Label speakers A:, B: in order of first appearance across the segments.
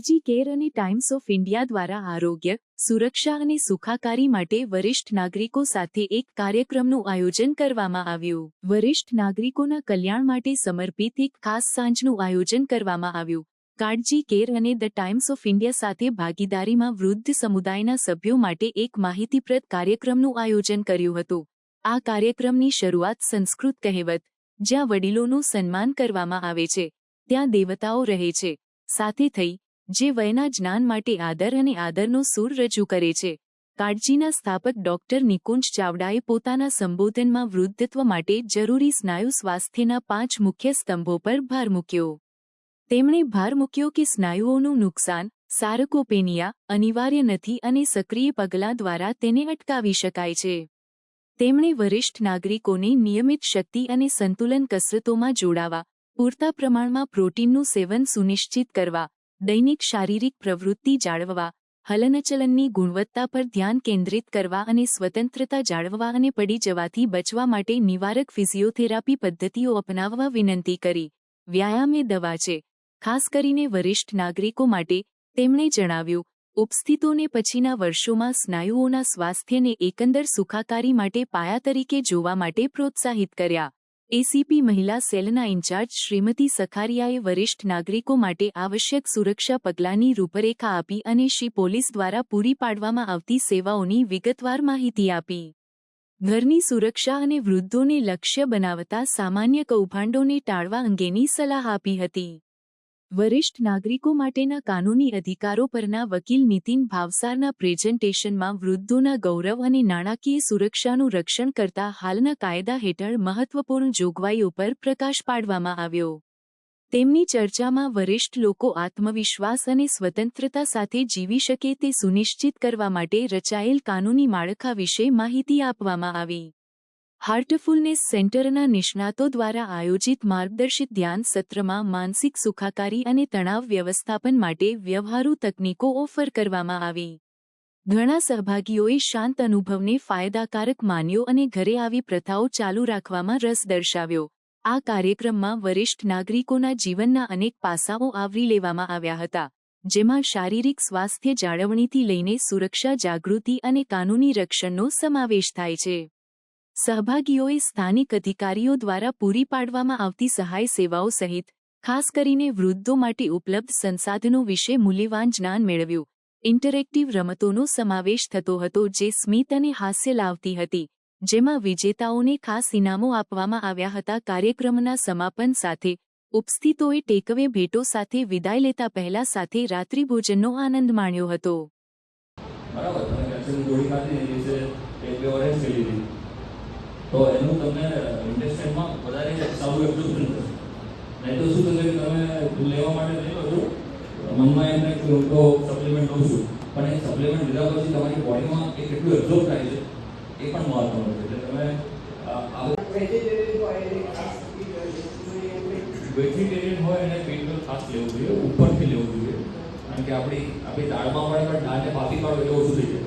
A: કાળજી કેર અને times of India દ્વારા આરોગ્ય, સુરક્ષા અને સુખાકારી માટે વરિષ્ઠ નાગરિકો સાથે એક કાર્યક્રમનું આયોજન કરવામાં આવ્યું. વરિષ્ઠ નાગરિકોના કલ્યાણ માટે સમર્પિત એક ખાસ સાંજનું આયોજન કરવામાં આવ્યું. કાળજી કેર અને ધ ટાઈમ્સ ઓફ ઇન્ડિયા સાથે ભાગીદારીમાં વૃદ્ધ સમુદાયના સભ્યો માટે એક માહિતીપ્રદ કાર્યક્રમનું આયોજન કર્યું હતું. આ કાર્યક્રમની શરૂઆત સંસ્કૃત કહેવત, જ્યાં વડીલોનું સન્માન કરવામાં આવે છે, ત્યાં દેવતાઓ રહે છે, સાથે થઈ, જે વયના જ્ઞાન માટે આદર અને આદરનો સૂર રજૂ કરે છે. કાળજીના સ્થાપક ડોક્ટર નિકુંજ ચાવડાએ પોતાના સંબોધનમાં વૃદ્ધત્વ માટે જરૂરી સ્નાયુ સ્વાસ્થ્યના 5 મુખ્ય સ્તંભો પર ભાર મૂક્યો. તેમણે ભાર મૂક્યો કે સ્નાયુઓનું નુકસાન, સાર્કોપેનિયા, અનિવાર્ય નથી અને સક્રિય પગલાં દ્વારા તેને અટકાવી શકાય છે. તેમણે વરિષ્ઠ નાગરિકોને નિયમિત શક્તિ અને સંતુલન કસરતોમાં જોડાવા, પૂરતા પ્રમાણમાં પ્રોટીનનું સેવન સુનિશ્ચિત કરવા, દૈનિક શારીરિક પ્રવૃત્તિ જાળવવા, હલનચલનની ગુણવત્તા પર ધ્યાન કેન્દ્રિત કરવા અને સ્વતંત્રતા જાળવવા અને પડી જવાથી બચવા માટે નિવારક ફિઝિયોથેરાપી પદ્ધતિઓ અપનાવવા વિનંતી કરી. વ્યાયામ એ દવા છે, ખાસ કરીને વરિષ્ઠ નાગરિકો માટે, તેમણે જણાવ્યું. ઉપસ્થિતોને પછીના વર્ષોમાં સ્નાયુઓના સ્વાસ્થ્યને એકંદર સુખાકારી માટે પાયા તરીકે જોવા માટે પ્રોત્સાહિત કર્યા. એસીપી મહિલા સેલના ઇન્ચાર્જ શ્રીમતી સખારિયાએ વરિષ્ઠ નાગરિકો માટે આવશ્યક સુરક્ષા પગલાંની રૂપરેખા આપી અને શ્રી પોલીસ દ્વારા પૂરી પાડવામાં આવતી સેવાઓની વિગતવાર માહિતી આપી. ઘરની સુરક્ષા અને વૃદ્ધોને લક્ષ્ય બનાવતા સામાન્ય કૌભાંડોને ટાળવા અંગેની સલાહ આપી હતી. વરિષ્ઠ નાગરિકો માટેના કાનૂની અધિકારો પરના વકીલ નીતિન ભાવસારના પ્રેઝન્ટેશનમાં વૃદ્ધોના ગૌરવ અને નાણાકીય સુરક્ષાનું રક્ષણ કરતા હાલના કાયદા હેઠળ મહત્વપૂર્ણ જોગવાઈઓ પર પ્રકાશ પાડવામાં આવ્યો. તેમની ચર્ચામાં વરિષ્ઠ લોકો આત્મવિશ્વાસ અને સ્વતંત્રતા સાથે જીવી શકે તે સુનિશ્ચિત કરવા માટે રચાયેલ કાનૂની માળખા વિશે માહિતી આપવામાં આવી. હાર્ટફુલનેસ સેન્ટરના નિષ્ણાતો દ્વારા આયોજિત માર્ગદર્શિત ધ્યાન સત્રમાં માનસિક સુખાકારી અને તણાવ વ્યવસ્થાપન માટે વ્યવહારુ તકનીકો ઓફર કરવામાં આવી. ઘણા સહભાગીઓએ શાંત અનુભવને ફાયદાકારક માન્યો અને ઘરે આવી પ્રથાઓ ચાલુ રાખવામાં રસ દર્શાવ્યો. આ કાર્યક્રમમાં વરિષ્ઠ નાગરિકોના જીવનના અનેક પાસાઓ આવરી લેવામાં આવ્યા હતા, જેમાં શારીરિક સ્વાસ્થ્ય જાળવણીથી લઈને સુરક્ષા જાગૃતિ અને કાનૂની રક્ષણનો સમાવેશ થાય છે. સહભાગીઓએ સ્થાનિક અધિકારીઓ દ્વારા પૂરી પાડવામાં આવતી સહાય સેવાઓ સહિત, ખાસ કરીને વૃદ્ધો માટે ઉપલબ્ધ સંસાધનો વિશે મૂલ્યવાન જ્ઞાન મેળવ્યું. ઇન્ટરેક્ટિવ રમતોનો સમાવેશ થતો હતો જે સ્મિત અને હાસ્ય લાવતી હતી, જેમાં વિજેતાઓને ખાસ ઇનામો આપવામાં આવ્યા હતા. કાર્યક્રમના સમાપન સાથે, ઉપસ્થિતોએ ટેકઅવે ભેટો સાથે વિદાય લેતા પહેલા સાથે રાત્રિભોજનનો આનંદ માણ્યો હતો.
B: તો એનું તમને ઇન્ટેસ્ટાઇનમાં વધારે સારું એબ્ઝોર્પ્શન થશે. નહીં તો શું થશે કે તમે લેવા માટે નહીં લો છો, મનમાં એમ થાય કે હું તો સપ્લિમેન્ટ લઉં છું, પણ એ સપ્લિમેન્ટ લીધા પછી તમારી બોડીમાં એ કેટલું એબ્ઝોર્બ થાય છે એ પણ મહત્વનું છે. એટલે તમે વેજીટેરિયન હોય એને પેટનું ખાસ લેવું જોઈએ, ઉપરથી લેવું જોઈએ, કારણ કે આપણી દાળમાં પડે પણ દાળને બાફી કાઢો એટલે ઓછું થઈ જાય.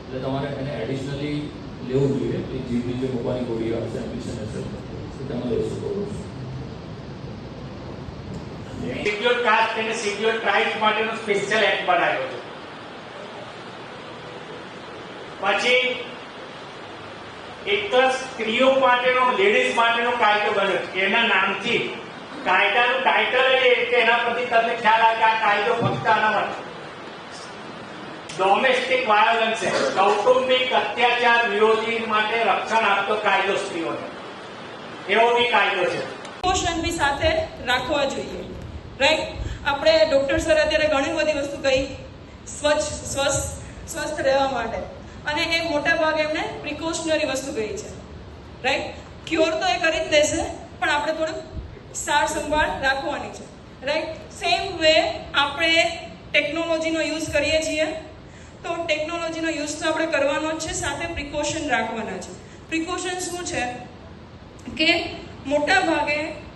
B: એટલે તમારે એને એડિશનલી લેવું જોઈએ. એ જીભ નીચે મૂકવાની ગોળી આવશે, એમ્બિશન હશે, તમે લઈ શકો છો.
C: સિક્યોર કાસ્ટ અને સિક્યોર ટ્રાઇબ માટેનો સ્પેશિયલ એક્ટ બનાવ્યો છે. પછી એક તો સ્ત્રીઓ માટેનો, લેડીઝ માટેનો કાયદો બન્યો છે. એના નામથી કાયદાનું ટાઇટલ એ કે એના પરથી તમને ખ્યાલ આવે કે આ કાયદો ફક્ત આના માટે ડોમેસ્ટિક વાયોલન્સ છે, કૌટુંબિક અત્યાચાર વિરોધી માટે રક્ષણ આપતો કાયદો સ્ત્રીઓને, એવો બી કાયદો છે.
D: ઇમોશન બી સાથે રાખવા જોઈએ, રાઈટ? આપણે ડોક્ટર સર અત્યારે ઘણી બધી વસ્તુ કહી સ્વસ્થ રહેવા માટે, અને એ મોટા ભાગે એમણે પ્રિકોશનરી વસ્તુ કહી છે, રાઈટ? ક્યોર તો એ કરી જ દેશે, પણ આપણે થોડુંક સાર સંભાળ રાખવાની છે, રાઈટ? સેમ વે આપણે ટેકનોલોજીનો યુઝ કરીએ છીએ, તો ટેકનોલોજીનો યુઝ તો આપણે કરવાનો જ છે, સાથે પ્રિકોશન રાખવાના છે. પ્રિકોશન શું છે કે મોટા ભાગે